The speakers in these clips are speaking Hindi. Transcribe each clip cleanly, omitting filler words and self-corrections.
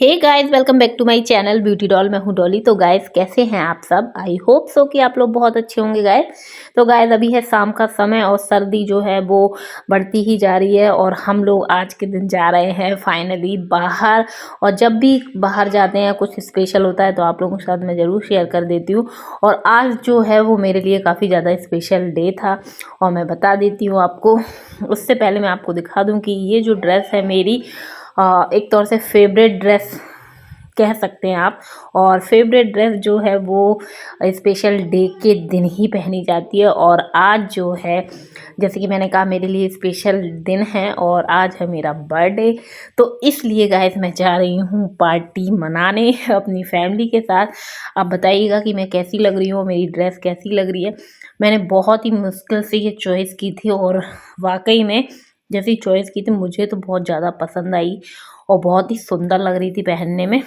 Hey guys, welcome back to my channel beauty doll. मैं हूँ डॉली। तो गाइस, कैसे हैं आप सब? आई होप सो कि आप लोग बहुत अच्छे होंगे गाइस। तो गाइस, अभी है शाम का समय और सर्दी जो है वो बढ़ती ही जा रही है और हम लोग आज के दिन जा रहे हैं फाइनली बाहर। और जब भी बाहर जाते हैं कुछ स्पेशल होता है तो आप लोगों के साथ मैं ज़रूर शेयर कर देती हूँ। और आज जो है वो मेरे लिए काफ़ी ज़्यादा स्पेशल डे था और मैं बता देती हूँ आपको। उससे पहले मैं आपको दिखा दूँ कि ये जो ड्रेस है मेरी एक तौर से फेवरेट ड्रेस कह सकते हैं आप। और फेवरेट ड्रेस जो है वो स्पेशल डे के दिन ही पहनी जाती है। और आज जो है, जैसे कि मैंने कहा, मेरे लिए स्पेशल दिन है और आज है मेरा बर्थडे। तो इसलिए गाइस मैं जा रही हूँ पार्टी मनाने अपनी फैमिली के साथ। आप बताइएगा कि मैं कैसी लग रही हूँ, मेरी ड्रेस कैसी लग रही है। मैंने बहुत ही मुश्किल से ये चॉइस की थी और वाकई में जैसी चॉइस की थी मुझे तो बहुत ज़्यादा पसंद आई और बहुत ही सुंदर लग रही थी पहनने में।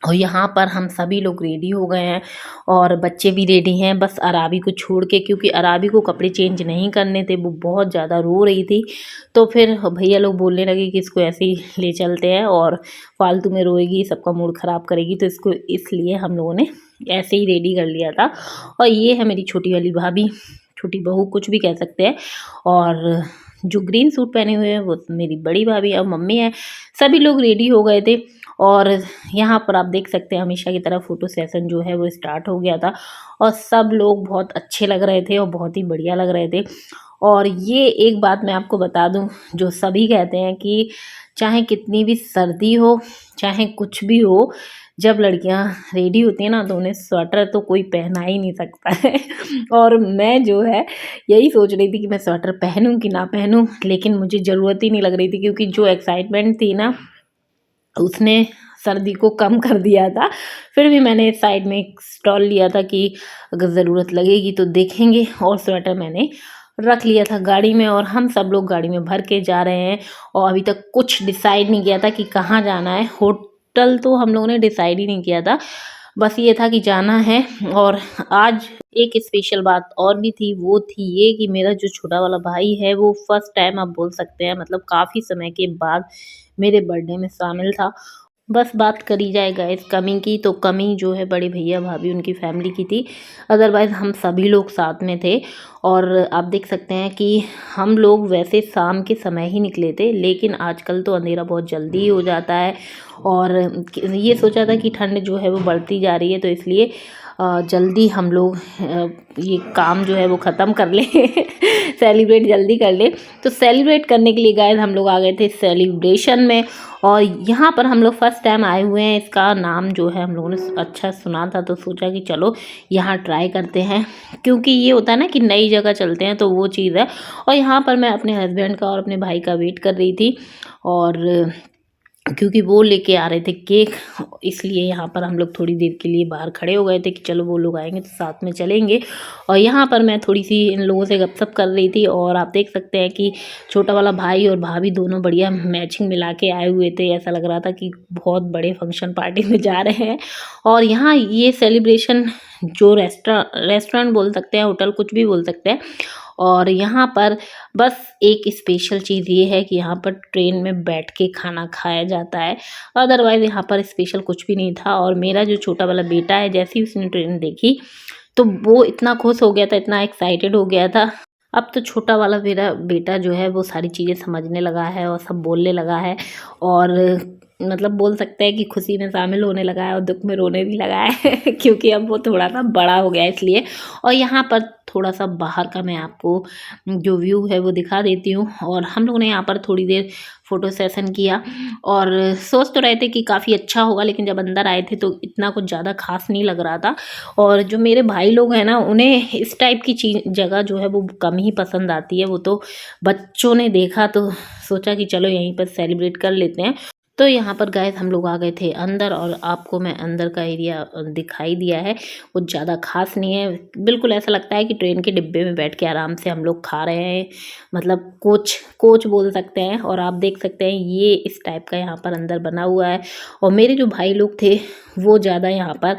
और यहाँ पर हम सभी लोग रेडी हो गए हैं और बच्चे भी रेडी हैं, बस अराबी को छोड़ के, क्योंकि अराबी को कपड़े चेंज नहीं करने थे, वो बहुत ज़्यादा रो रही थी। तो फिर भैया लोग बोलने लगे कि इसको ऐसे ही ले चलते हैं और फालतू में रोएगी, सबका मूड ख़राब करेगी, तो इसको इसलिए हम लोगों ने ऐसे ही रेडी कर लिया था। और ये है मेरी छोटी वाली भाभी, छोटी बहू कुछ भी कह सकते हैं। और जो ग्रीन सूट पहने हुए हैं वो मेरी बड़ी भाभी और मम्मी है। सभी लोग रेडी हो गए थे और यहाँ पर आप देख सकते हैं हमेशा की तरह फ़ोटो सेशन जो है वो स्टार्ट हो गया था और सब लोग बहुत अच्छे लग रहे थे और बहुत ही बढ़िया लग रहे थे। और ये एक बात मैं आपको बता दूं, जो सभी कहते हैं कि चाहे कितनी भी सर्दी हो, चाहे कुछ भी हो, जब लड़कियां रेडी होती हैं ना तो उन्हें स्वेटर तो कोई पहना ही नहीं सकता है। और मैं जो है यही सोच रही थी कि मैं स्वेटर पहनूं कि ना पहनूं, लेकिन मुझे ज़रूरत ही नहीं लग रही थी क्योंकि जो एक्साइटमेंट थी ना उसने सर्दी को कम कर दिया था। फिर भी मैंने साइड में एक स्टॉल लिया था कि अगर ज़रूरत लगेगी तो देखेंगे, और स्वेटर मैंने रख लिया था गाड़ी में और हम सब लोग गाड़ी में भर के जा रहे हैं। और अभी तक कुछ डिसाइड नहीं किया था कि कहाँ जाना है। होटल तो हम लोगों ने डिसाइड ही नहीं किया था, बस ये था कि जाना है। और आज एक स्पेशल बात और भी थी, वो थी ये कि मेरा जो छोटा वाला भाई है वो फर्स्ट टाइम आप बोल सकते हैं, मतलब काफ़ी समय के बाद मेरे बर्थडे में शामिल था। बस बात करी जाए गाइस कमी की, तो कमी जो है बड़े भैया भाभी उनकी फैमिली की थी, अदरवाइज़ हम सभी लोग साथ में थे। और आप देख सकते हैं कि हम लोग वैसे शाम के समय ही निकले थे, लेकिन आजकल तो अंधेरा बहुत जल्दी ही हो जाता है। और ये सोचा था कि ठंड जो है वो बढ़ती जा रही है तो इसलिए जल्दी हम लोग ये काम जो है वो ख़त्म कर लें सेलिब्रेट जल्दी कर ले। तो सेलिब्रेट करने के लिए गाइस हम लोग आ गए थे सेलिब्रेशन में। और यहाँ पर हम लोग फर्स्ट टाइम आए हुए हैं, इसका नाम जो है हम लोगों ने अच्छा सुना था तो सोचा कि चलो यहाँ ट्राई करते हैं, क्योंकि ये होता है ना कि नई जगह चलते हैं तो वो चीज़ है। और यहाँ पर मैं अपने हस्बैंड का और अपने भाई का वेट कर रही थी, और क्योंकि वो लेके आ रहे थे केक, इसलिए यहाँ पर हम लोग थोड़ी देर के लिए बाहर खड़े हो गए थे कि चलो वो लोग आएंगे तो साथ में चलेंगे। और यहाँ पर मैं थोड़ी सी इन लोगों से गपशप कर रही थी और आप देख सकते हैं कि छोटा वाला भाई और भाभी दोनों बढ़िया मैचिंग मिला के आए हुए थे। ऐसा लग रहा था कि बहुत बड़े फंक्शन पार्टी में जा रहे हैं। और यहाँ ये सेलिब्रेशन जो रेस्टोरेंट बोल सकते हैं, होटल कुछ भी बोल सकते हैं। और यहाँ पर बस एक स्पेशल चीज़ ये है कि यहाँ पर ट्रेन में बैठ के खाना खाया जाता है, अदरवाइज़ यहाँ पर स्पेशल कुछ भी नहीं था। और मेरा जो छोटा वाला बेटा है, जैसे ही उसने ट्रेन देखी तो वो इतना खुश हो गया था, इतना एक्साइटेड हो गया था। अब तो छोटा वाला मेरा बेटा जो है वो सारी चीज़ें समझने लगा है और सब बोलने लगा है, और मतलब बोल सकते हैं कि खुशी में शामिल होने लगा है और दुख में रोने भी लगा है क्योंकि अब वो थोड़ा सा बड़ा हो गया है इसलिए। और यहाँ पर थोड़ा सा बाहर का मैं आपको जो व्यू है वो दिखा देती हूँ। और हम लोगों ने यहाँ पर थोड़ी देर फ़ोटो सेशन किया और सोच तो रहे थे कि काफ़ी अच्छा होगा, लेकिन जब अंदर आए थे तो इतना कुछ ज़्यादा खास नहीं लग रहा था। और जो मेरे भाई लोग हैं ना, उन्हें इस टाइप की चीज़ जगह जो है वो कम ही पसंद आती है। वो तो बच्चों ने देखा तो सोचा कि चलो यहीं पर सेलिब्रेट कर लेते हैं। तो यहाँ पर गाइस हम लोग आ गए थे अंदर, और आपको मैं अंदर का एरिया दिखाई दिया है। वो ज़्यादा खास नहीं है, बिल्कुल ऐसा लगता है कि ट्रेन के डिब्बे में बैठ के आराम से हम लोग खा रहे हैं, मतलब कोच कोच बोल सकते हैं। और आप देख सकते हैं ये इस टाइप का यहाँ पर अंदर बना हुआ है। और मेरे जो भाई लोग थे वो ज़्यादा यहाँ पर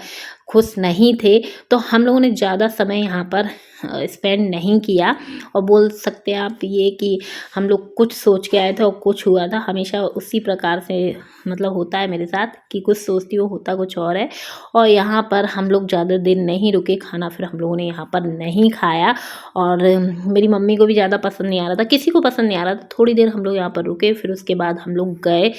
खुश नहीं थे। तो हम लोगों ने ज़्यादा समय यहाँ पर स्पेंड नहीं किया, और बोल सकते हैं आप ये कि हम लोग कुछ सोच के आए थे और कुछ हुआ था। हमेशा उसी प्रकार से मतलब होता है मेरे साथ कि कुछ सोचती हूँ, होता कुछ और है। और यहाँ पर हम लोग ज़्यादा दिन नहीं रुके, खाना फिर हम लोगों ने यहाँ पर नहीं खाया। और मेरी मम्मी को भी ज़्यादा पसंद नहीं आ रहा था, किसी को पसंद नहीं आ रहा था। थोड़ी देर हम लोग यहाँ पर रुके, फिर उसके बाद हम लोग गए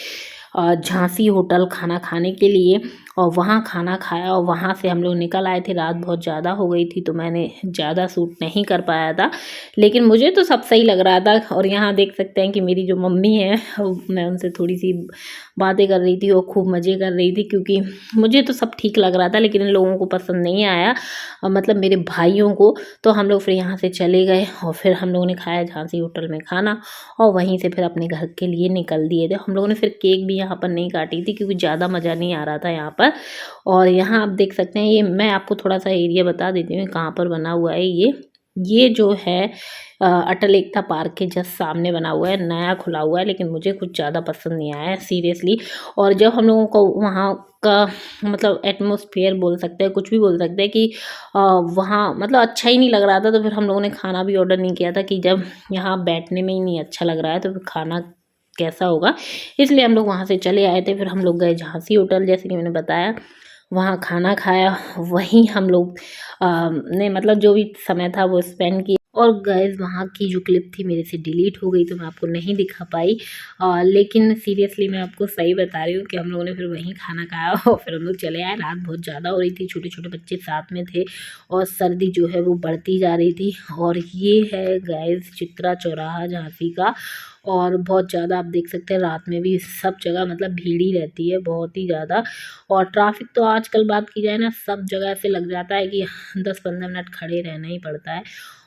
झांसी होटल खाना खाने के लिए, और वहाँ खाना खाया और वहाँ से हम लोग निकल आए थे। रात बहुत ज़्यादा हो गई थी तो मैंने ज़्यादा शूट नहीं कर पाया था, लेकिन मुझे तो सब सही लग रहा था। और यहाँ देख सकते हैं कि मेरी जो मम्मी है, मैं उनसे थोड़ी सी बातें कर रही थी और खूब मज़े कर रही थी, क्योंकि मुझे तो सब ठीक लग रहा था, लेकिन इन लोगों को पसंद नहीं आया, मतलब मेरे भाइयों को। तो हम लोग फिर यहाँ से चले गए और फिर हम लोगों ने खाया झांसी होटल में खाना, और वहीं से फिर अपने घर के लिए निकल दिए थे। हम लोगों ने फिर केक भी यहाँ पर नहीं काटी थी, क्योंकि ज़्यादा मज़ा नहीं आ रहा था यहाँ पर। और यहाँ आप देख सकते हैं, ये मैं आपको थोड़ा सा एरिया बता देती हूँ कहाँ पर बना हुआ है। ये जो है अटल एकता पार्क के जस्ट सामने बना हुआ है, नया खुला हुआ है, लेकिन मुझे कुछ ज़्यादा पसंद नहीं आया है सीरियसली। और जब हम लोगों को वहाँ का मतलब एटमॉस्फेयर बोल सकते हैं, कुछ भी बोल सकते हैं कि वहाँ मतलब अच्छा ही नहीं लग रहा था, तो फिर हम लोगों ने खाना भी ऑर्डर नहीं किया था कि जब यहाँ बैठने में ही नहीं अच्छा लग रहा है तो फिर खाना कैसा होगा। इसलिए हम लोग वहाँ से चले आए थे। फिर हम लोग गए झांसी होटल, जैसे कि मैंने बताया, वहाँ खाना खाया। वहीं हम लोग ने मतलब जो भी समय था वो स्पेंड किया। और गाइस वहाँ की जो क्लिप थी मेरे से डिलीट हो गई, तो मैं आपको नहीं दिखा पाई। लेकिन सीरियसली मैं आपको सही बता रही हूँ कि हम लोगों ने फिर वहीं खाना खाया और फिर हम लोग चले आए। रात बहुत ज़्यादा हो रही थी, छोटे छोटे बच्चे साथ में थे और सर्दी जो है वो बढ़ती जा रही थी। और ये है गाइस चित्रा चौराहा झांसी का, और बहुत ज़्यादा आप देख सकते हैं रात में भी सब जगह मतलब भीड़ ही रहती है, बहुत ही ज़्यादा। और ट्रैफिक तो आजकल बात की जाए ना, सब जगह से लग जाता है कि 10-15 मिनट खड़े रहना ही पड़ता है।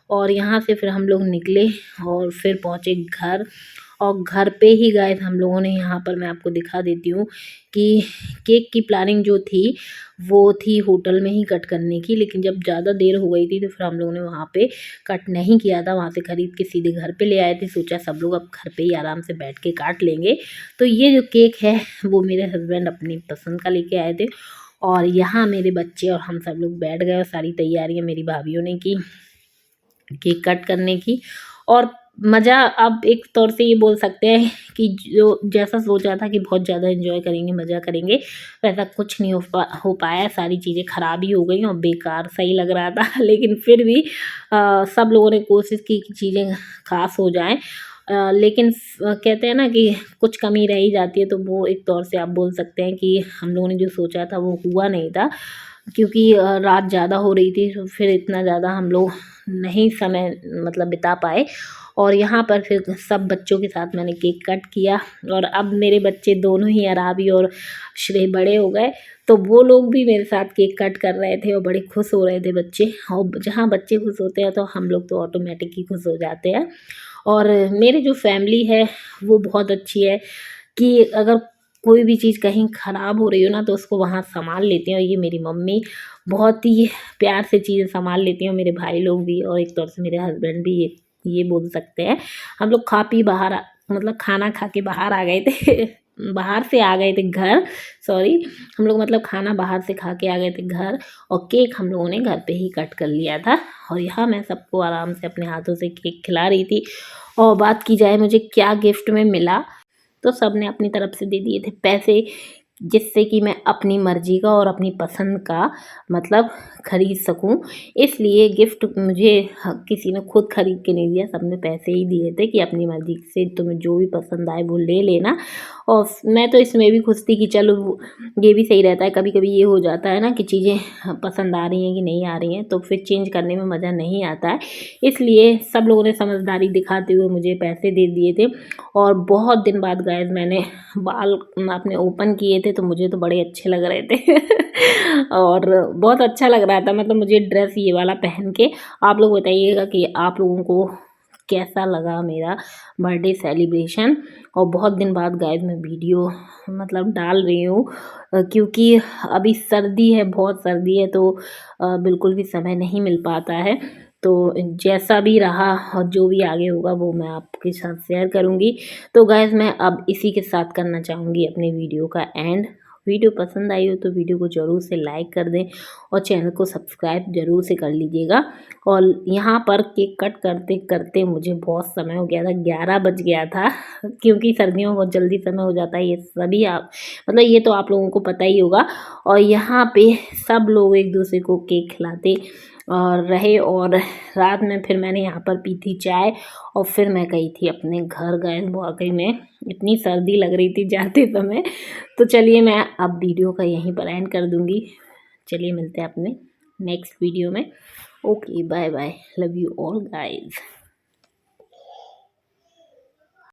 और यहाँ से फिर हम लोग निकले और फिर पहुँचे घर। और घर पे ही गए थे हम लोगों ने। यहाँ पर मैं आपको दिखा देती हूँ कि केक की प्लानिंग जो थी वो थी होटल में ही कट करने की, लेकिन जब ज़्यादा देर हो गई थी तो फिर हम लोगों ने वहाँ पे कट नहीं किया था, वहाँ से ख़रीद के सीधे घर पे ले आए थे। सोचा सब लोग अब घर पे ही आराम से बैठ के काट लेंगे। तो ये जो केक है वो मेरे हस्बैंड अपनी पसंद का लेके आए थे, और यहाँ मेरे बच्चे और हम सब लोग बैठ गए और सारी तैयारियाँ मेरी भाभीयों ने की केक कट करने की। और मज़ा आप एक तौर से ये बोल सकते हैं कि जो जैसा सोचा था कि बहुत ज़्यादा एंजॉय करेंगे, मज़ा करेंगे, वैसा कुछ नहीं हो पाया। सारी चीज़ें ख़राब ही हो गई और बेकार सही लग रहा था लेकिन फिर भी सब लोगों ने कोशिश की कि चीज़ें ख़ास हो जाएं। लेकिन कहते हैं ना कि कुछ कमी रह ही जाती है, तो वो एक तौर से आप बोल सकते हैं कि हम लोगों ने जो सोचा था वो हुआ नहीं था, क्योंकि रात ज़्यादा हो रही थी, तो फिर इतना ज़्यादा हम लोग नहीं समय मतलब बिता पाए। और यहाँ पर फिर सब बच्चों के साथ मैंने केक कट किया। और अब मेरे बच्चे दोनों ही अराबी और श्रेय बड़े हो गए, तो वो लोग भी मेरे साथ केक कट कर रहे थे और बड़े खुश हो रहे थे बच्चे। और जहाँ बच्चे खुश होते हैं तो हम लोग तो ऑटोमेटिक ही खुश हो जाते हैं। और मेरी जो फैमिली है वो बहुत अच्छी है कि अगर कोई भी चीज़ कहीं ख़राब हो रही हो ना तो उसको वहाँ सँभाल लेते हैं। और ये मेरी मम्मी बहुत ही प्यार से चीज़ें सँभाल लेती हैं, और मेरे भाई लोग भी, और एक तौर से मेरे हस्बैंड भी ये बोल सकते हैं। हम लोग खा पी बाहर मतलब खाना खा के बाहर आ गए थे बाहर से आ गए थे घर, सॉरी, हम लोग मतलब खाना बाहर से खा के आ गए थे घर, और केक हम लोगों ने घर पे ही कट कर लिया था। और यहाँ मैं सबको आराम से अपने हाथों से केक खिला रही थी। और बात की जाए मुझे क्या गिफ्ट में मिला, तो सब ने अपनी तरफ से दे दिए थे पैसे, जिससे कि मैं अपनी मर्ज़ी का और अपनी पसंद का मतलब ख़रीद सकूं। इसलिए गिफ्ट मुझे किसी ने खुद ख़रीद के नहीं दिया, सबने पैसे ही दिए थे कि अपनी मर्ज़ी से तुम्हें जो भी पसंद आए वो ले लेना। और मैं तो इसमें भी खुश थी कि चलो ये भी सही रहता है। कभी कभी ये हो जाता है ना कि चीज़ें पसंद आ रही हैं कि नहीं आ रही हैं, तो फिर चेंज करने में मज़ा नहीं आता है। इसलिए सब लोगों ने समझदारी दिखाते हुए मुझे पैसे दे दिए थे। और बहुत दिन बाद गाइस मैंने बाल अपने ओपन किए थे, तो मुझे तो बड़े अच्छे लग रहे थे और बहुत अच्छा लग रहा था मतलब मुझे ड्रेस ये वाला पहन के। आप लोग बताइएगा कि आप लोगों को कैसा लगा मेरा बर्थडे सेलिब्रेशन। और बहुत दिन बाद गाइस मैं वीडियो मतलब डाल रही हूँ, क्योंकि अभी सर्दी है, बहुत सर्दी है, तो बिल्कुल भी समय नहीं मिल पाता है। तो जैसा भी रहा और जो भी आगे होगा वो मैं आपके साथ शेयर करूँगी। तो गाइस मैं अब इसी के साथ करना चाहूँगी अपने वीडियो का एंड। वीडियो पसंद आई हो तो वीडियो को ज़रूर से लाइक कर दें और चैनल को सब्सक्राइब ज़रूर से कर लीजिएगा। और यहाँ पर केक कट करते करते मुझे बहुत समय हो गया था, 11 बज गया था क्योंकि सर्दियों में बहुत जल्दी समय हो जाता है, ये सभी आप मतलब ये तो आप लोगों को पता ही होगा। और यहाँ पे सब लोग एक दूसरे को केक खिलाते और रहे। और रात में फिर मैंने यहाँ पर पी थी चाय और फिर मैं गई थी अपने घर। गए वाकई में इतनी सर्दी लग रही थी जाते समय। तो चलिए मैं अब वीडियो का यहीं पर एंड कर दूँगी। चलिए मिलते हैं अपने नेक्स्ट वीडियो में। Okay bye bye, love you all guys.